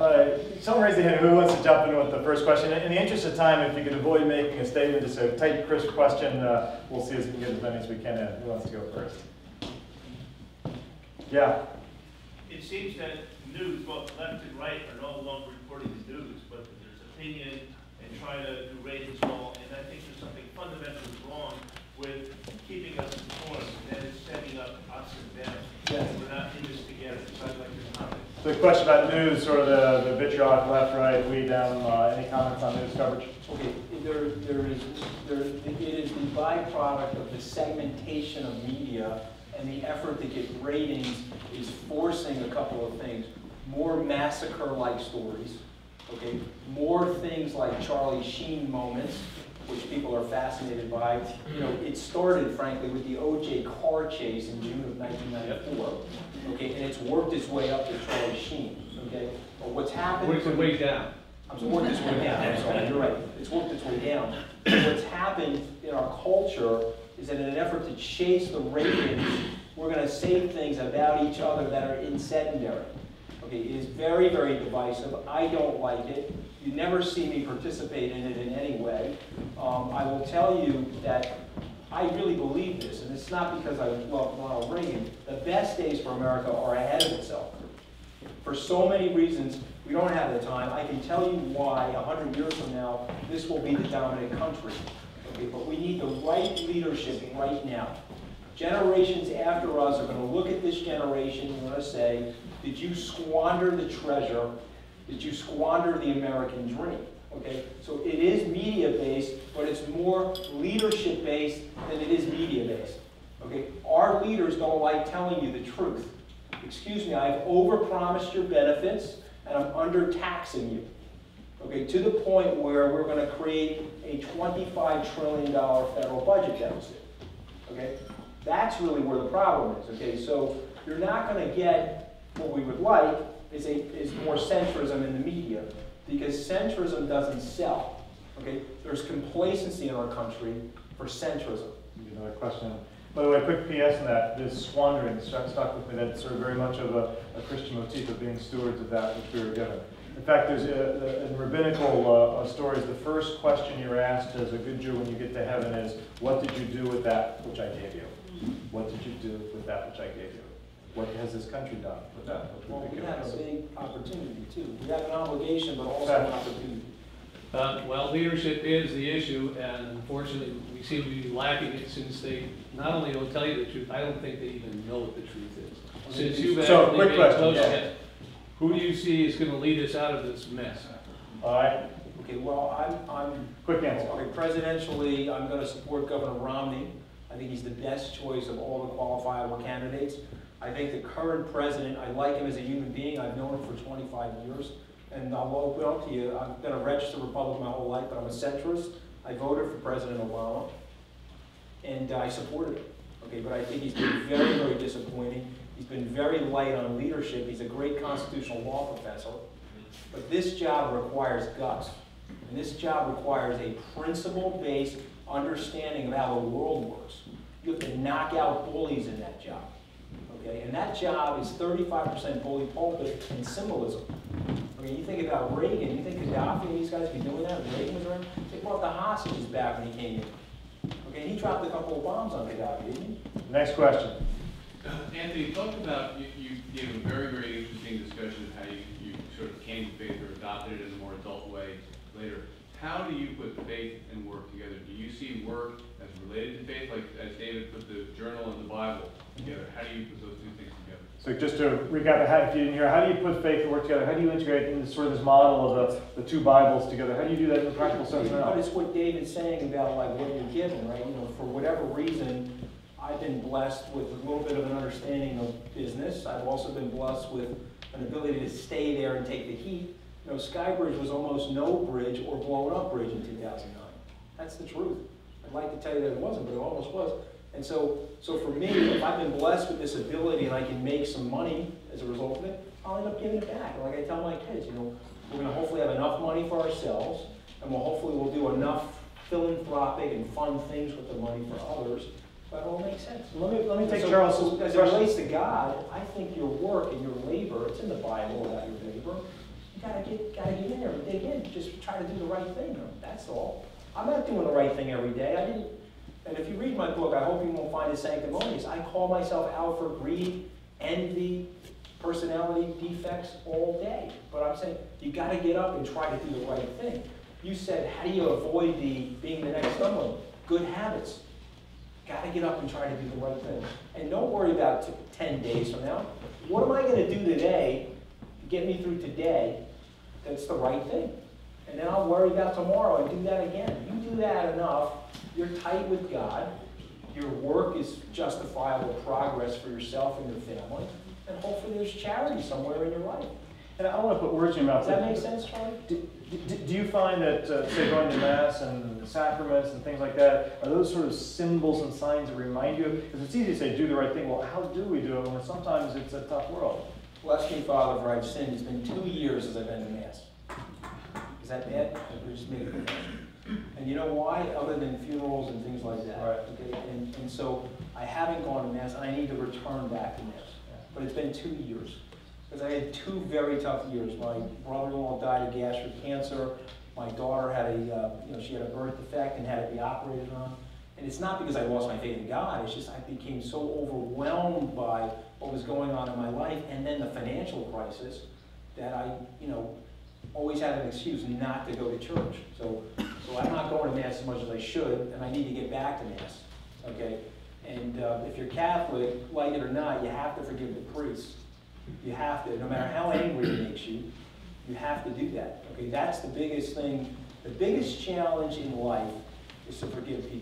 Someone raised their hand. Who wants to jump in with the first question? In the interest of time, if you could avoid making a statement, just a tight, crisp question, we'll see if we can get as many as we can in. Who wants to go first? Yeah. It seems that news, both left and right, are no longer reporting the news, but there's opinion and trying to do ratings all, and I think there's something fundamentally wrong with keeping us informed, and that is setting up us and them. Yes. We're not in this together, so I'd like to comment. So the question about news, sort of the vitriolic left, right, we down. Any comments on news coverage? Okay, it is the byproduct of the segmentation of media, and the effort to get ratings is forcing a couple of things. More massacre-like stories, okay? More things like Charlie Sheen moments, which people are fascinated by. You know, it started, frankly, with the O.J. car chase in June of 1994, okay? And it's worked its way up to Charlie Sheen, okay? But what's happened... Worked its way down. It's worked its way down, I'm sorry, you're right. It's worked its way down. What's happened in our culture is that in an effort to chase the ratings, we're going to say things about each other that are incendiary. Okay, it is very, very divisive. I don't like it. You never see me participate in it in any way. I will tell you that I really believe this, and it's not because I love Ronald Reagan. The best days for America are ahead of itself. For so many reasons, we don't have the time. I can tell you why 100 years from now, this will be the dominant country. Okay, but we need the right leadership right now. Generations after us are going to look at this generation and going to say, did you squander the treasure? Did you squander the American dream? Okay, so it is media-based, but it's more leadership-based than it is media-based. Okay, our leaders don't like telling you the truth. Excuse me, I've overpromised your benefits, and I'm under-taxing you. Okay, to the point where we're going to create a $25 trillion federal budget deficit. Okay, that's really where the problem is. Okay, so you're not going to get what we would like is more centrism in the media, because centrism doesn't sell. Okay, there's complacency in our country for centrism. Another question. By the way, a quick PS on that. This squandering stuck with me. That's sort of very much of a Christian motif of being stewards of that which we were given. In fact, there's in rabbinical stories, the first question you're asked as a good Jew when you get to heaven is, what did you do with that which I gave you? What did you do with that which I gave you? What has this country done with that? Well, we have a big opportunity, too. We have an obligation, but also an opportunity. Well, leadership is the issue, and unfortunately, we seem to be lacking it since they not only don't tell you the truth, I don't think they even know what the truth is. Since you've so, quick question, yeah. Who do you see is going to lead us out of this mess? All right. Okay, well, I'm quick answer. Okay, presidentially, I'm going to support Governor Romney. I think he's the best choice of all the qualifiable candidates. I think the current president, I like him as a human being. I've known him for 25 years. And I'll open up to you. I've been a registered Republican my whole life, but I'm a centrist. I voted for President Obama, and I supported him. Okay, but I think he's been very, very disappointing. He's been very light on leadership. He's a great constitutional law professor. But this job requires guts. And this job requires a principle-based understanding of how the world works. You have to knock out bullies in that job. Okay, and that job is 35% bully pulpit and symbolism. Okay, you think about Reagan, you think Gaddafi and these guys be doing that when Reagan was around? They brought the hostages back when he came in. Okay, he dropped a couple of bombs on Gaddafi, didn't he? Next question. Anthony, talk about, you gave a very, very interesting discussion of how you sort of came to faith or adopted it in a more adult way later. How do you put faith and work together? Do you see work as related to faith, like as David put the journal and the Bible together? How do you put those two things together? So just to recap, if you didn't hear, how do you put faith and work together? How do you integrate in sort of this model of the two Bibles together? How do you do that in a practical sense? But it's what David's saying about like what you're given, right? You know, for whatever reason, I've been blessed with a little bit of an understanding of business. I've also been blessed with an ability to stay there and take the heat. You know, Skybridge was almost no bridge or blown up bridge in 2009. That's the truth. I'd like to tell you that it wasn't, but it almost was. And so for me, if I've been blessed with this ability and I can make some money as a result of it, I'll end up giving it back. Like I tell my kids, you know, we're going to hopefully have enough money for ourselves, and we'll do enough philanthropic and fun things with the money for others. But it all makes sense. Let me take so, Charles' as it relates to God, I think your work and your labor, it's in the Bible about your labor, you got gotta get in there and dig in, just try to do the right thing, that's all. I'm not doing the right thing every day, and if you read my book, I hope you won't find it sanctimonious. I call myself out for greed, envy, personality defects all day. But I'm saying, you gotta get up and try to do the right thing. You said, how do you avoid being the next someone? Good habits. Gotta get up and try to do the right thing. And don't worry about 10 days from now. What am I gonna do today to get me through today that's the right thing? And then I'll worry about tomorrow and do that again. You do that enough, you're tight with God, your work is justifiable progress for yourself and your family, and hopefully there's charity somewhere in your life. And I want to put words in your mouth. Does that make sense, Charlie? Do you find that, say, going to Mass and the sacraments and things like that, are those sort of symbols and signs that remind you? Because it's easy to say, do the right thing. Well, how do we do it when sometimes it's a tough world? Bless me, Father, for I've sinned. It's been 2 years since I've been to Mass. Is that bad? Or just make it. And you know why? Other than funerals and things like that. Right. Okay? And so I haven't gone to Mass, and I need to return back to Mass. But it's been 2 years. Because I had 2 very tough years. My brother-in-law died of gastric cancer. My daughter had she had a birth defect and had to be operated on. And it's not because I lost my faith in God. It's just I became so overwhelmed by what was going on in my life, and then the financial crisis, that I, always had an excuse not to go to church. So I'm not going to Mass as much as I should, and I need to get back to Mass. Okay. And if you're Catholic, like it or not, you have to forgive the priests. You have to, no matter how angry it makes you, you have to do that. Okay, that's the biggest thing. The biggest challenge in life is to forgive people.